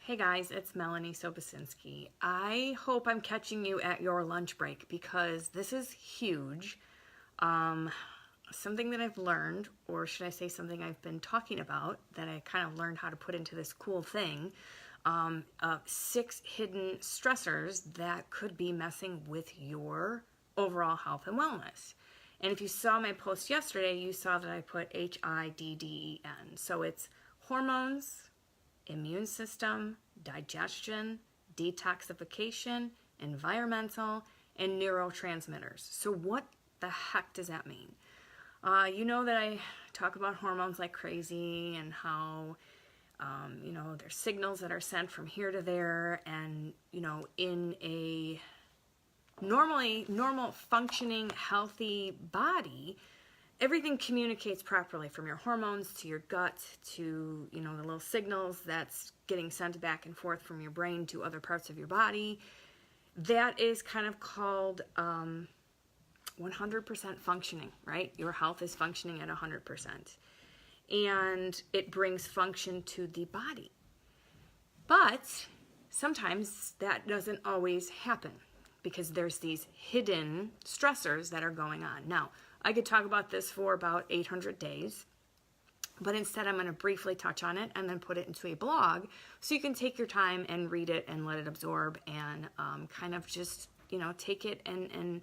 Hey guys, it's Melanie Sobosinski. I hope I'm catching you at your lunch break because this is huge. Something that I've learned, or should I say something I've been talking about that I kind of learned how to put into this cool thing. 6 hidden stressors that could be messing with your overall health and wellness. And if you saw my post yesterday, you saw that I put HIDDEN. So it's hormones, immune system, digestion, detoxification, environmental, and neurotransmitters. So what the heck does that mean? You know that I talk about hormones like crazy and how, there's signals that are sent from here to there, and, in a normal functioning, healthy body, everything communicates properly from your hormones to your gut to, the little signals that's getting sent back and forth from your brain to other parts of your body. That is kind of called 100% functioning, right? Your health is functioning at 100%. And it brings function to the body. But sometimes that doesn't always happen because there's these hidden stressors that are going on. Now, I could talk about this for about 800 days, but instead I'm going to briefly touch on it and then put it into a blog so you can take your time and read it and let it absorb and kind of just, take it and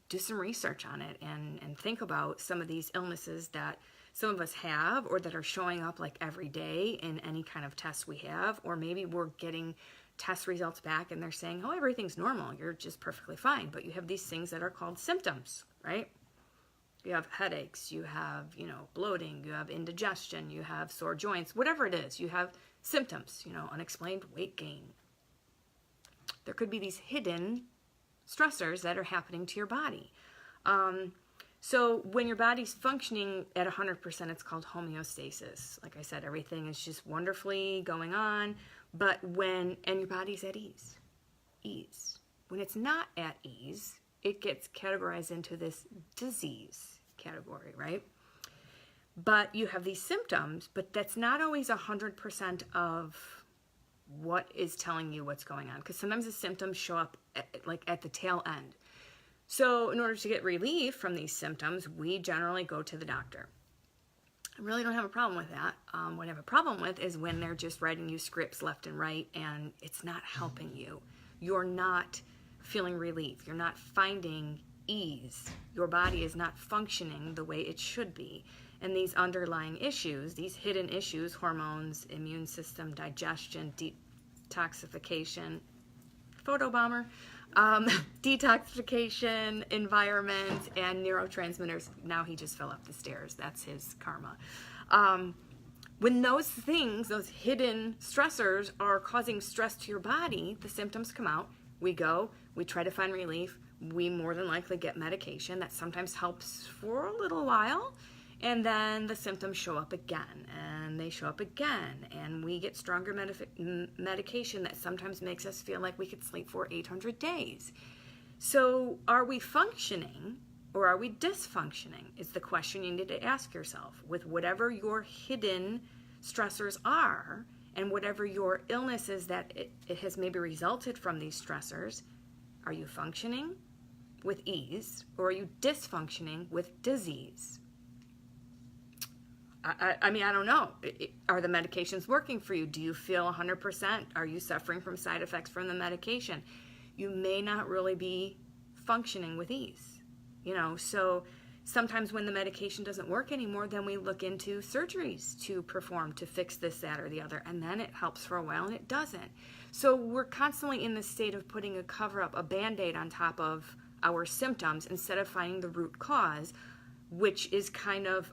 do some research on it and think about some of these illnesses that some of us have or that are showing up like every day in any kind of test we have, or maybe we're getting test results back and they're saying, oh, everything's normal, you're just perfectly fine, but you have these things that are called symptoms, right? You have headaches, you have, bloating, you have indigestion, you have sore joints, whatever it is, you have symptoms, unexplained weight gain. There could be these hidden stressors that are happening to your body. So when your body's functioning at 100%, it's called homeostasis. Like I said, everything is just wonderfully going on, but and your body's at ease. When it's not at ease, it gets categorized into this disease category, right? But you have these symptoms, but that's not always 100% of what is telling you what's going on, because sometimes the symptoms show up at the tail end. So in order to get relief from these symptoms, we generally go to the doctor. I really don't have a problem with that. What I have a problem with is when they're just writing you scripts left and right and it's not helping you. You're not feeling relief. You're not finding ease. Your body is not functioning the way it should be. And these underlying issues, these hidden issues, hormones, immune system, digestion, detoxification, photobomber, detoxification, environment, and neurotransmitters. Now he just fell up the stairs. That's his karma. When those things, those hidden stressors are causing stress to your body, the symptoms come out. We try to find relief. We more than likely get medication that sometimes helps for a little while. And then the symptoms show up again, and they show up again, and we get stronger medication that sometimes makes us feel like we could sleep for 800 days. So are we functioning or are we dysfunctioning is the question you need to ask yourself with whatever your hidden stressors are and whatever your illness is that it has maybe resulted from these stressors. Are you functioning with ease or are you dysfunctioning with disease? I don't know. Are the medications working for you? Do you feel 100%? Are you suffering from side effects from the medication? You may not really be functioning with ease. So sometimes when the medication doesn't work anymore, then we look into surgeries to perform to fix this, that, or the other. And then it helps for a while and it doesn't. So we're constantly in this state of putting a cover-up, a Band-Aid on top of our symptoms instead of finding the root cause, which is kind of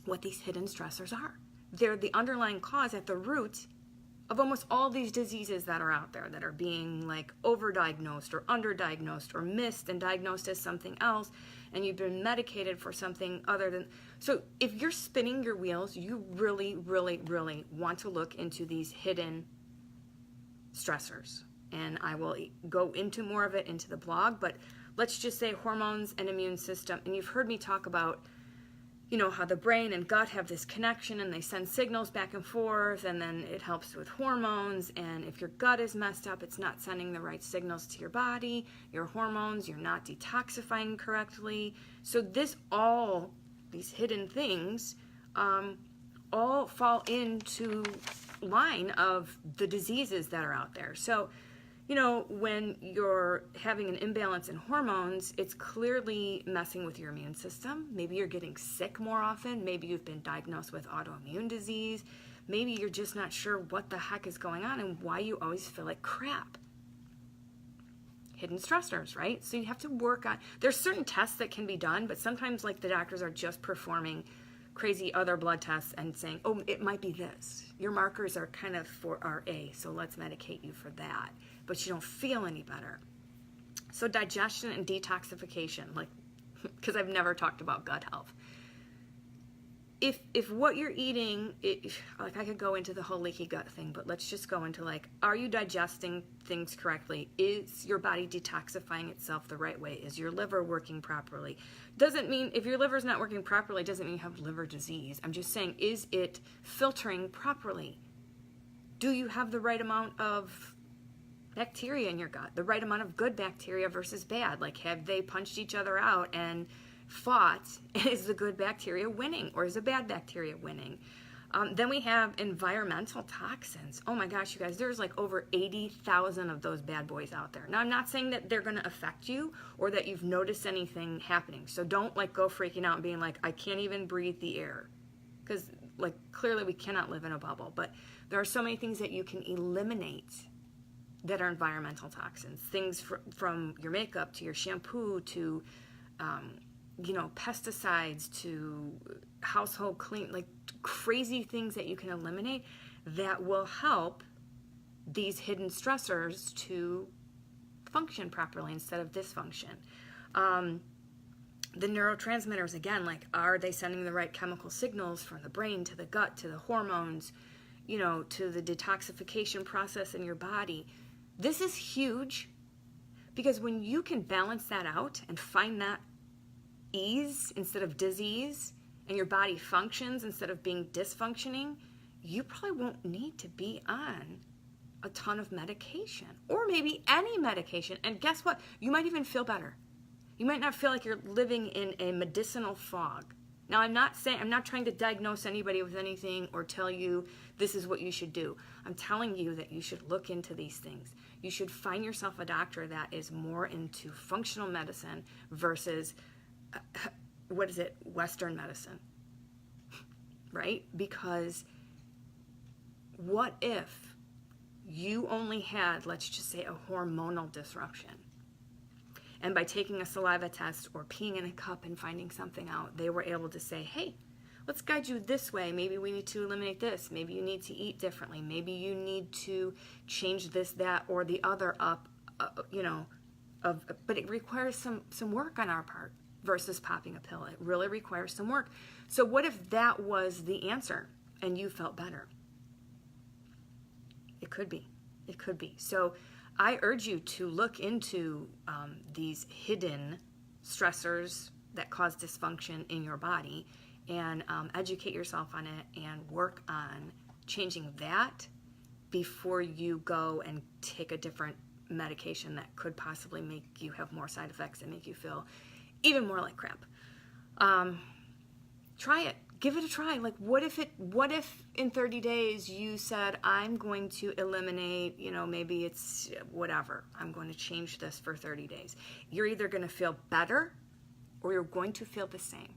what these hidden stressors are. They're the underlying cause at the root of almost all these diseases that are out there that are being like overdiagnosed or underdiagnosed or missed and diagnosed as something else, and you've been medicated for something other than. So if you're spinning your wheels, you really, really, really want to look into these hidden stressors. And I will go into more of it into the blog, but let's just say hormones and immune system. And you've heard me talk about you know, how the brain and gut have this connection and they send signals back and forth, and then it helps with hormones. And if your gut is messed up, it's not sending the right signals to your body, your hormones, you're not detoxifying correctly. So these hidden things all fall into line of the diseases that are out there. So, you know, when you're having an imbalance in hormones, it's clearly messing with your immune system. Maybe you're getting sick more often. Maybe you've been diagnosed with autoimmune disease. Maybe you're just not sure what the heck is going on and why you always feel like crap. Hidden stressors, right? So you have to work on, there's certain tests that can be done, but sometimes like the doctors are just performing crazy other blood tests and saying, oh, it might be this. Your markers are kind of for RA, so let's medicate you for that. But you don't feel any better. So digestion and detoxification, like, because I've never talked about gut health. If what you're eating, like I could go into the whole leaky gut thing, but let's just go into like, are you digesting things correctly? Is your body detoxifying itself the right way? Is your liver working properly? Doesn't mean, if your liver's not working properly, doesn't mean you have liver disease. I'm just saying, is it filtering properly? Do you have the right amount of bacteria in your gut? The right amount of good bacteria versus bad? Like, have they punched each other out and fought? Is the good bacteria winning or is the bad bacteria winning? Then we have environmental toxins. Oh my gosh, you guys, there's like over 80,000 of those bad boys out there. Now, I'm not saying that they're going to affect you or that you've noticed anything happening. So don't like go freaking out and being like, I can't even breathe the air. Because like clearly we cannot live in a bubble. But there are so many things that you can eliminate that are environmental toxins. Things from your makeup to your shampoo to you know, pesticides to household clean, like crazy things that you can eliminate that will help these hidden stressors to function properly instead of dysfunction. The neurotransmitters, again, like, are they sending the right chemical signals from the brain to the gut to the hormones, you know, to the detoxification process in your body? This is huge because when you can balance that out and find that ease instead of disease, and your body functions instead of being dysfunctioning, you probably won't need to be on a ton of medication or maybe any medication. And guess what? You might even feel better. You might not feel like you're living in a medicinal fog. Now, I'm not trying to diagnose anybody with anything or tell you this is what you should do. I'm telling you that you should look into these things. You should find yourself a doctor that is more into functional medicine versus Western medicine, right? Because what if you only had, let's just say, a hormonal disruption, and by taking a saliva test or peeing in a cup and finding something out, they were able to say, hey, let's guide you this way. Maybe we need to eliminate this. Maybe you need to eat differently. Maybe you need to change this, that, or the other up, but it requires some work on our part. Versus popping a pill. It really requires some work. So what if that was the answer and you felt better? It could be. It could be. So I urge you to look into these hidden stressors that cause dysfunction in your body and educate yourself on it and work on changing that before you go and take a different medication that could possibly make you have more side effects and make you feel even more like crap. Try it. Give it a try. Like, what if in 30 days you said, I'm going to eliminate, maybe it's whatever. I'm going to change this for 30 days. You're either going to feel better or you're going to feel the same.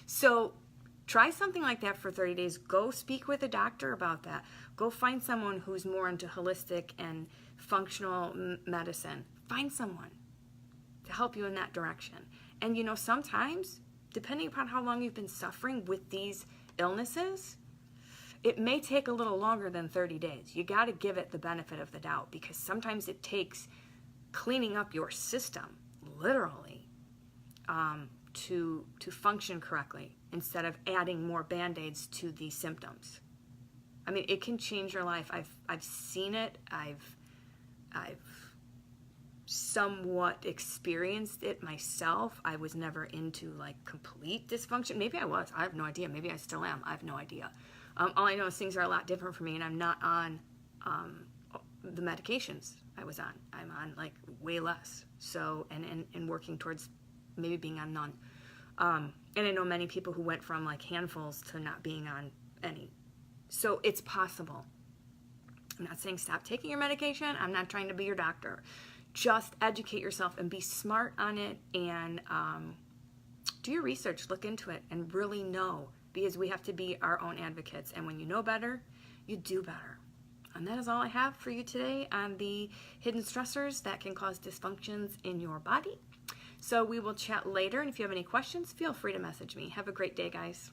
So try something like that for 30 days. Go speak with a doctor about that. Go find someone who's more into holistic and functional medicine. Find someone to help you in that direction. And sometimes, depending upon how long you've been suffering with these illnesses, it may take a little longer than 30 days. You got to give it the benefit of the doubt because sometimes it takes cleaning up your system, literally, to function correctly instead of adding more Band-Aids to the symptoms. I mean, it can change your life. I've seen it. I've somewhat experienced it myself. I was never into like complete dysfunction. Maybe I was. I have no idea. Maybe I still am. I have no idea. All I know is things are a lot different for me, and I'm not on the medications I was on. I'm on like way less. So, and working towards maybe being on none. And I know many people who went from like handfuls to not being on any. So it's possible. I'm not saying stop taking your medication. I'm not trying to be your doctor. Just educate yourself and be smart on it, and do your research, look into it, and really know, because we have to be our own advocates. And when you know better, you do better. And that is all I have for you today on the hidden stressors that can cause dysfunctions in your body. So we will chat later, and if you have any questions, feel free to message me. Have a great day, guys.